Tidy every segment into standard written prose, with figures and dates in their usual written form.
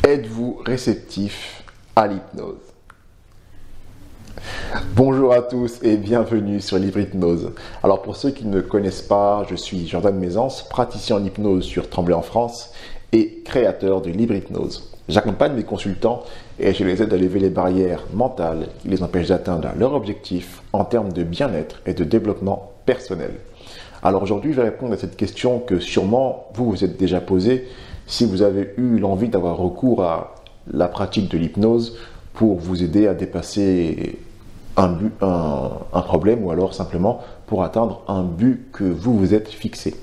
Êtes-vous réceptif à l'hypnose? Bonjour à tous et bienvenue sur Livre Hypnose. Alors pour ceux qui ne me connaissent pas, je suis Jordan Mézance, praticien en hypnose sur Tremblay en France et créateur de Livre Hypnose. J'accompagne mes consultants et je les aide à lever les barrières mentales qui les empêchent d'atteindre leur objectif en termes de bien-être et de développement personnel. Alors aujourd'hui, je vais répondre à cette question que sûrement vous vous êtes déjà posée si vous avez eu l'envie d'avoir recours à la pratique de l'hypnose pour vous aider à dépasser un problème ou alors simplement pour atteindre un but que vous vous êtes fixé.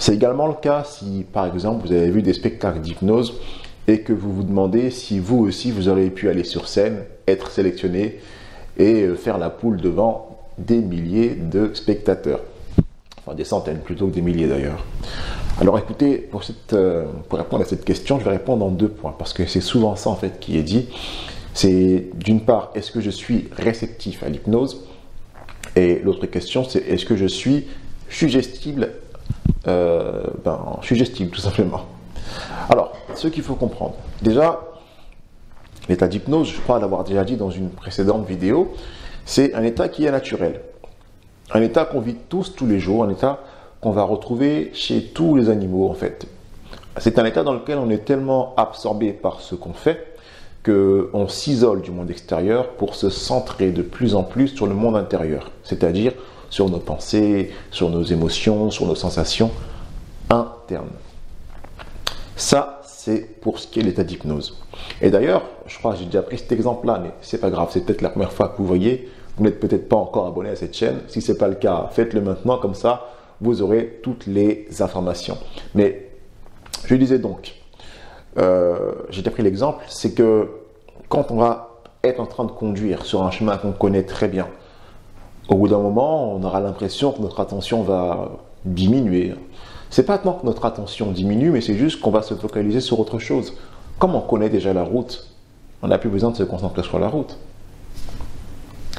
C'est également le cas si par exemple vous avez vu des spectacles d'hypnose et que vous vous demandez si vous aussi vous auriez pu aller sur scène, être sélectionné et faire la poule devant des milliers de spectateurs. Enfin des centaines plutôt que des milliers d'ailleurs. Alors écoutez, pour répondre à cette question, je vais répondre en 2 points, parce que c'est souvent ça en fait qui est dit. C'est d'une part, est-ce que je suis réceptif à l'hypnose? Et l'autre question, c'est est-ce que je suis suggestible? Suggestible tout simplement. Alors, ce qu'il faut comprendre. Déjà, l'état d'hypnose, je crois l'avoir déjà dit dans une précédente vidéo, c'est un état qui est naturel. Un état qu'on vit tous les jours, un état qu'on va retrouver chez tous les animaux en fait. C'est un état dans lequel on est tellement absorbé par ce qu'on fait qu'on s'isole du monde extérieur pour se centrer de plus en plus sur le monde intérieur, c'est-à-dire sur nos pensées, sur nos émotions, sur nos sensations internes. Ça, c'est pour ce qui est l'état d'hypnose. Et d'ailleurs, je crois que j'ai déjà pris cet exemple-là, mais c'est pas grave, c'est peut-être la première fois que vous voyez. Vous n'êtes peut-être pas encore abonné à cette chaîne. Si ce n'est pas le cas, faites-le maintenant, comme ça, vous aurez toutes les informations. Mais je disais donc, j'ai déjà pris l'exemple, c'est que quand on va être en train de conduire sur un chemin qu'on connaît très bien, au bout d'un moment, on aura l'impression que notre attention va diminuer. C'est pas tant que notre attention diminue, mais c'est juste qu'on va se focaliser sur autre chose. Comme on connaît déjà la route, on n'a plus besoin de se concentrer sur la route.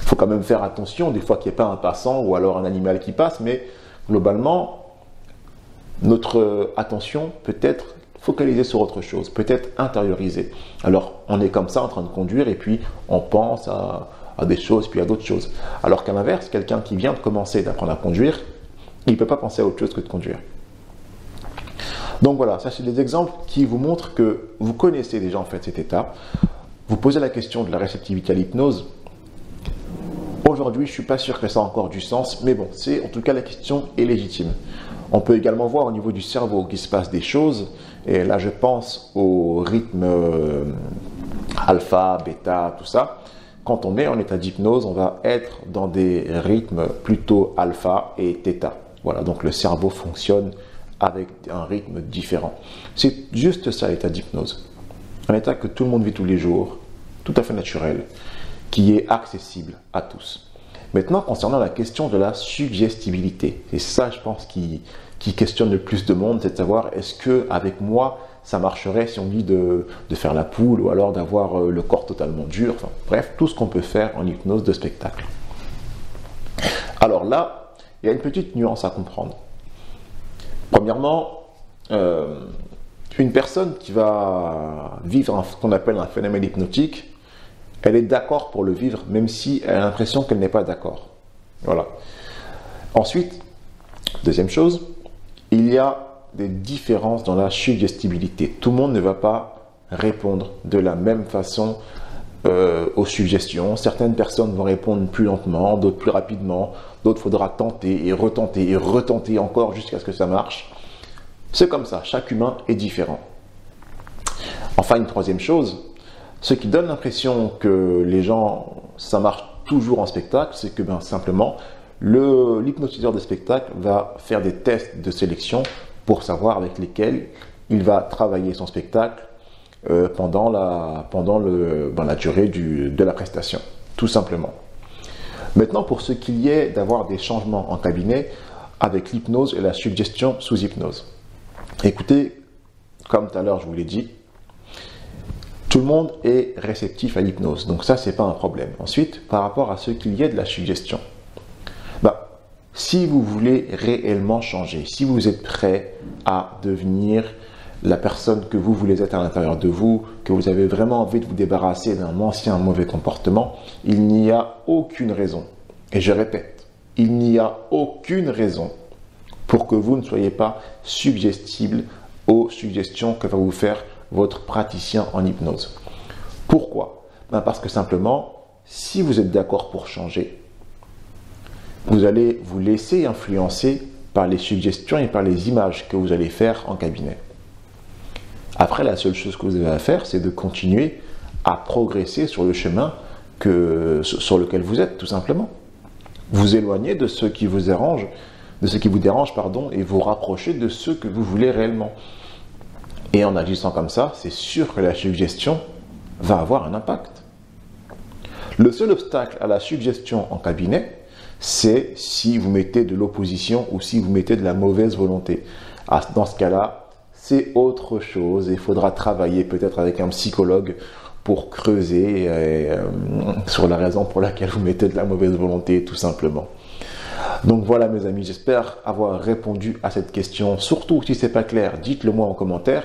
Il faut quand même faire attention, des fois qu'il n'y ait pas un passant ou alors un animal qui passe, mais globalement, notre attention peut être focalisée sur autre chose, peut être intériorisée. Alors, on est comme ça en train de conduire et puis on pense à des choses, puis à d'autres choses. Alors qu'à l'inverse, quelqu'un qui vient de commencer d'apprendre à conduire, il ne peut pas penser à autre chose que de conduire. Donc voilà, ça c'est des exemples qui vous montrent que vous connaissez déjà en fait cet état. Vous posez la question de la réceptivité à l'hypnose. Aujourd'hui, je ne suis pas sûr que ça a encore du sens, mais bon, en tout cas la question est légitime. On peut également voir au niveau du cerveau qu'il se passe des choses, et là je pense au rythme alpha, bêta, tout ça. Quand on est en état d'hypnose, on va être dans des rythmes plutôt alpha et theta. Voilà, donc le cerveau fonctionne avec un rythme différent. C'est juste ça l'état d'hypnose. Un état que tout le monde vit tous les jours, tout à fait naturel, qui est accessible à tous. Maintenant, concernant la question de la suggestibilité, et ça, je pense, qui questionne le plus de monde, c'est de savoir est-ce que avec moi, ça marcherait si on dit de faire la poule ou alors d'avoir le corps totalement dur, enfin, bref, tout ce qu'on peut faire en hypnose de spectacle. Alors là, il y a une petite nuance à comprendre. Premièrement, une personne qui va vivre ce qu'on appelle un phénomène hypnotique, elle est d'accord pour le vivre, même si elle a l'impression qu'elle n'est pas d'accord. Voilà. Ensuite, deuxième chose, il y a des différences dans la suggestibilité. Tout le monde ne va pas répondre de la même façon aux suggestions. Certaines personnes vont répondre plus lentement, d'autres plus rapidement, d'autres faudra tenter et retenter encore jusqu'à ce que ça marche. C'est comme ça, chaque humain est différent. Enfin, une troisième chose, ce qui donne l'impression que les gens, ça marche toujours en spectacle, c'est que simplement, l'hypnotiseur de spectacle va faire des tests de sélection pour savoir avec lesquels il va travailler son spectacle pendant la durée de la prestation, tout simplement. Maintenant, pour ce qu'il y ait d'avoir des changements en cabinet avec l'hypnose et la suggestion sous hypnose. Écoutez, comme tout à l'heure je vous l'ai dit, tout le monde est réceptif à l'hypnose, donc ça c'est pas un problème. Ensuite, par rapport à ce qu'il y ait de la suggestion, si vous voulez réellement changer, si vous êtes prêt à devenir la personne que vous voulez être à l'intérieur de vous, que vous avez vraiment envie de vous débarrasser d'un ancien mauvais comportement, il n'y a aucune raison, et je répète, il n'y a aucune raison pour que vous ne soyez pas suggestible aux suggestions que va vous faire votre praticien en hypnose. Pourquoi? Parce que simplement, si vous êtes d'accord pour changer, vous allez vous laisser influencer par les suggestions et par les images que vous allez faire en cabinet. Après, la seule chose que vous avez à faire, c'est de continuer à progresser sur le chemin sur lequel vous êtes, tout simplement. Vous éloigner de ce qui vous dérange, et vous rapprocher de ce que vous voulez réellement. Et en agissant comme ça, c'est sûr que la suggestion va avoir un impact. Le seul obstacle à la suggestion en cabinet, c'est si vous mettez de l'opposition ou si vous mettez de la mauvaise volonté. Dans ce cas-là, c'est autre chose. Il faudra travailler peut-être avec un psychologue pour creuser sur la raison pour laquelle vous mettez de la mauvaise volonté, tout simplement. Donc voilà mes amis, j'espère avoir répondu à cette question. Surtout si ce n'est pas clair, dites-le moi en commentaire.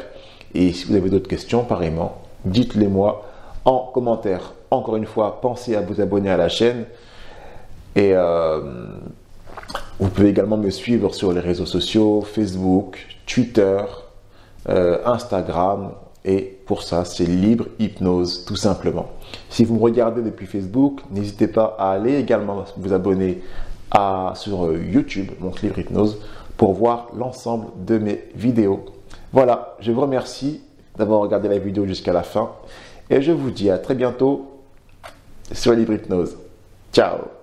Et si vous avez d'autres questions, pareillement, dites-les moi en commentaire. Encore une fois, pensez à vous abonner à la chaîne. Et vous pouvez également me suivre sur les réseaux sociaux, Facebook, Twitter, Instagram. Et pour ça, c'est Libre Hypnose, tout simplement. Si vous me regardez depuis Facebook, n'hésitez pas à aller également vous abonner sur YouTube, donc Libre Hypnose, pour voir l'ensemble de mes vidéos. Voilà, je vous remercie d'avoir regardé la vidéo jusqu'à la fin. Et je vous dis à très bientôt sur Libre Hypnose. Ciao!